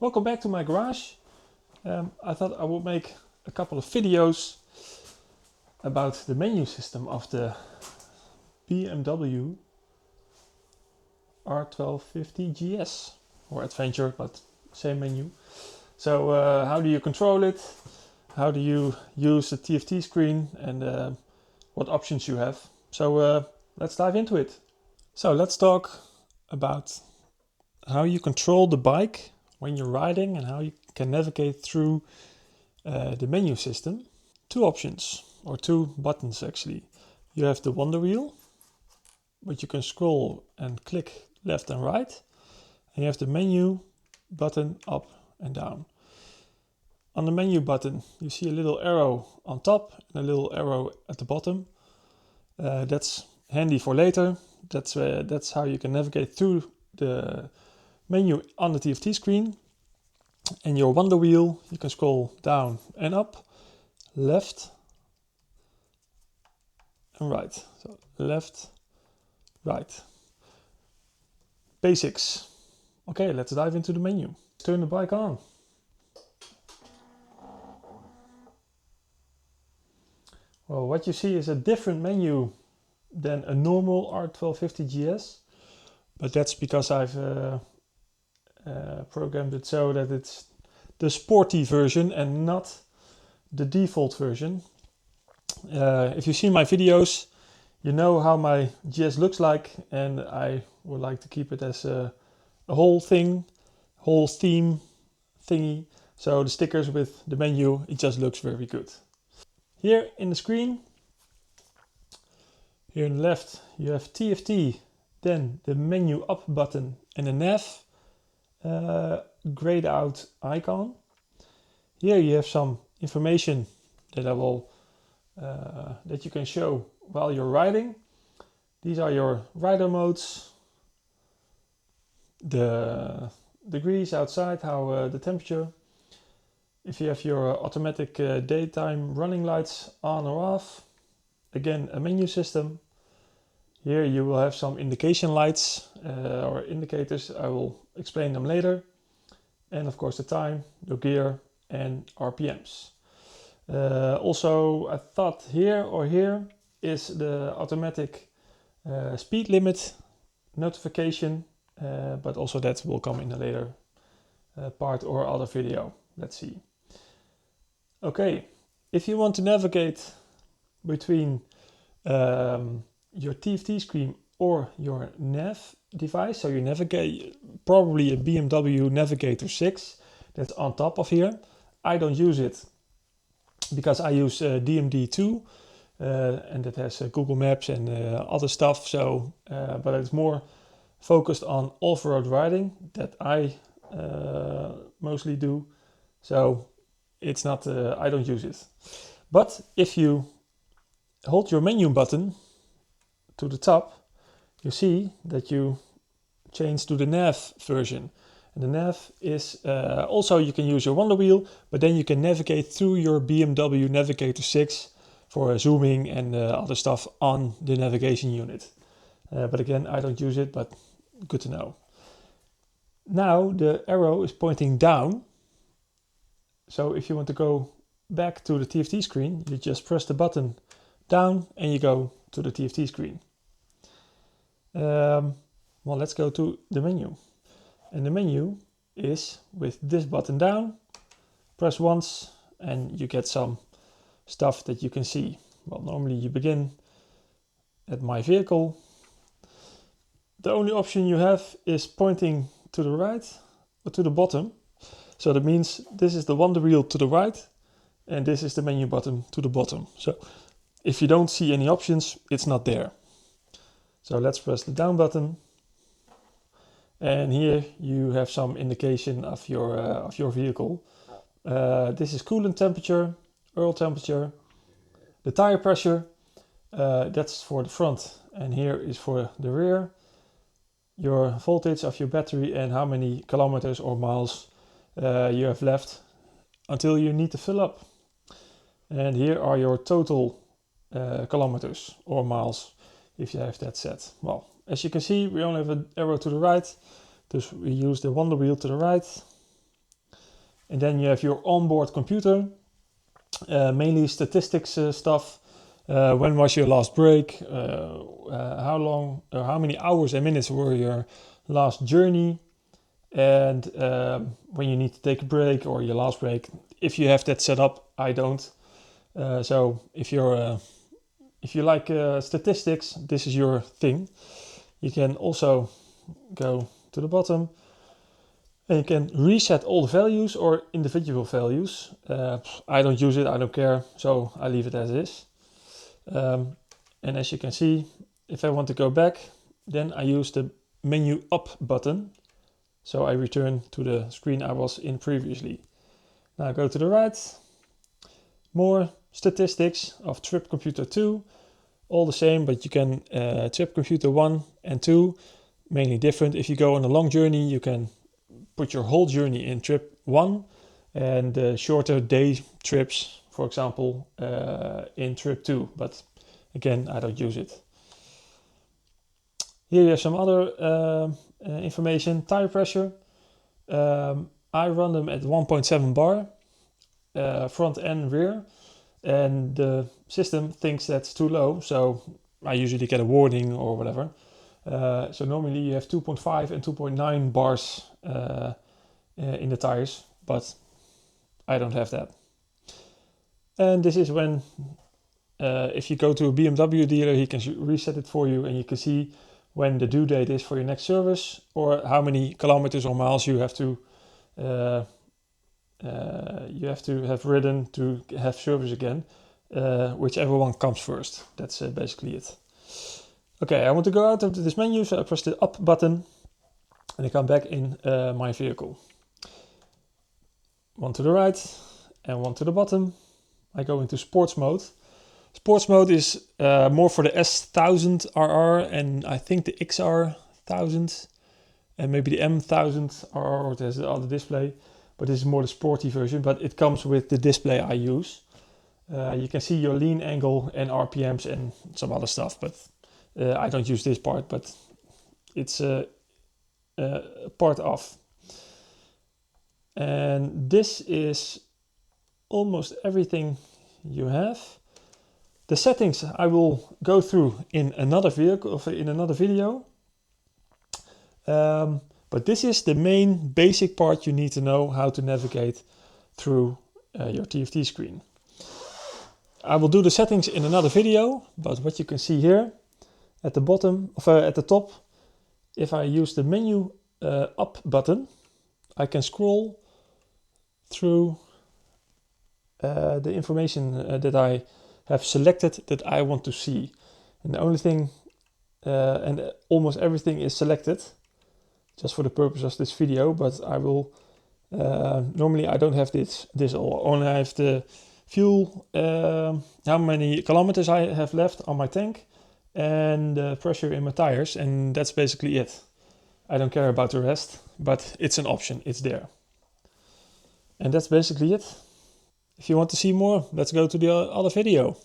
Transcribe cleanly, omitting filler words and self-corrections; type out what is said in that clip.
Welcome back to my garage. I thought I would make a couple of videos about the menu system of the BMW R1250 GS or Adventure, but same menu. So how do you control it? How do you use the TFT screen and what options you have? So let's dive into it. So let's talk about how you control the bike when you're riding and how you can navigate through the menu system. Two options, or two buttons actually. You have the Wonder Wheel, which you can scroll and click left and right. And you have the menu button up and down. On the menu button, you see a little arrow on top and a little arrow at the bottom. That's handy for later. That's how you can navigate through the menu on the TFT screen. And your Wonder Wheel, you can scroll down and up, left and right. So left, right. Basics. Okay, let's dive into the menu. Turn the bike on. Well, what you see is a different menu than a normal R1250 GS, but that's because I've programmed it so that it's the sporty version and not the default version. If you see my videos, you know how my GS looks like, and I would like to keep it as a whole theme thingy. So the stickers with the menu, it just looks very good. Here in the screen, here on the left, you have TFT, then the menu up button and the nav grayed out icon. Here you have some information that that you can show while you're riding. These are your rider modes, the degrees outside, how the temperature. If you have your automatic daytime running lights on or off, again a menu system. Here you will have some indication lights or indicators. I will explain them later. And of course the time, the gear and RPMs. Also I thought here is the automatic speed limit notification, but also that will come in a later part or other video. Let's see. Okay, if you want to navigate between your TFT screen or your nav device, so you navigate probably a BMW Navigator 6 that's on top of here. I don't use it because I use DMD2 and it has Google Maps and other stuff. So, but it's more focused on off-road riding that I mostly do. So it's not, I don't use it. But if you hold your menu button to the top, you see that you change to the nav version. And the nav is also, you can use your Wonder Wheel, but then you can navigate through your BMW Navigator 6 for zooming and other stuff on the navigation unit. But again, I don't use it, but good to know. Now the arrow is pointing down. So if you want to go back to the TFT screen, you just press the button down and you go to the TFT screen. Well, let's go to the menu. And the menu is with this button down. Press once and you get some stuff that you can see. Well, normally you begin at my vehicle. The only option you have is pointing to the right or to the bottom. So that means this is the Wonder Wheel to the right and this is the menu button to the bottom. So if you don't see any options, it's not there. So let's press the down button. And here you have some indication of your vehicle. This is coolant temperature, oil temperature, the tire pressure, that's for the front, and here is for the rear. Your voltage of your battery and how many kilometers or miles you have left until you need to fill up. And here are your total kilometers or miles if you have that set. Well, as you can see, we only have an arrow to the right, so we use the Wonder Wheel to the right. And then you have your onboard computer, mainly statistics stuff. When was your last break? How long or how many hours and minutes were your last journey? And when you need to take a break or your last break, if you have that set up, I don't. So if you like statistics, this is your thing. You can also go to the bottom and you can reset all the values or individual values. I don't use it, I don't care, so I leave it as is. And as you can see, if I want to go back, then I use the menu up button. So I return to the screen I was in previously. Now go to the right, more statistics of Trip Computer 2, all the same, but you can Trip Computer 1 and 2, mainly different. If you go on a long journey, you can put your whole journey in Trip 1 and shorter day trips, for example, in Trip 2, but again, I don't use it. Here you have some other information. Tire pressure. I run them at 1.7 bar, front and rear, and the system thinks that's too low, so I usually get a warning or whatever. So normally you have 2.5 and 2.9 bars in the tires, but I don't have that. And this is when, if you go to a BMW dealer, he can reset it for you and you can see when the due date is for your next service or how many kilometers or miles you have to have ridden to have service again, whichever one comes first. That's basically it. Okay, I want to go out of this menu, so I press the up button and I come back in my vehicle. One to the right and one to the bottom. I go into sports mode. Sports mode is more for the S1000RR and I think the XR1000 and maybe the M1000RR, or there's the other display, but this is more the sporty version, but it comes with the display I use. You can see your lean angle and RPMs and some other stuff, but I don't use this part, but it's part of. And this is almost everything you have. The settings I will go through in another video. But this is the main basic part you need to know how to navigate through your TFT screen. I will do the settings in another video, but what you can see here at the bottom, at the top, if I use the menu up button, I can scroll through the information that I have selected that I want to see. And the only thing, and almost everything is selected, just for the purpose of this video, but I will, normally I don't have this all, only I have the fuel, how many kilometers I have left on my tank, and the pressure in my tires, and that's basically it. I don't care about the rest, but it's an option, it's there. And that's basically it. If you want to see more, let's go to the other video.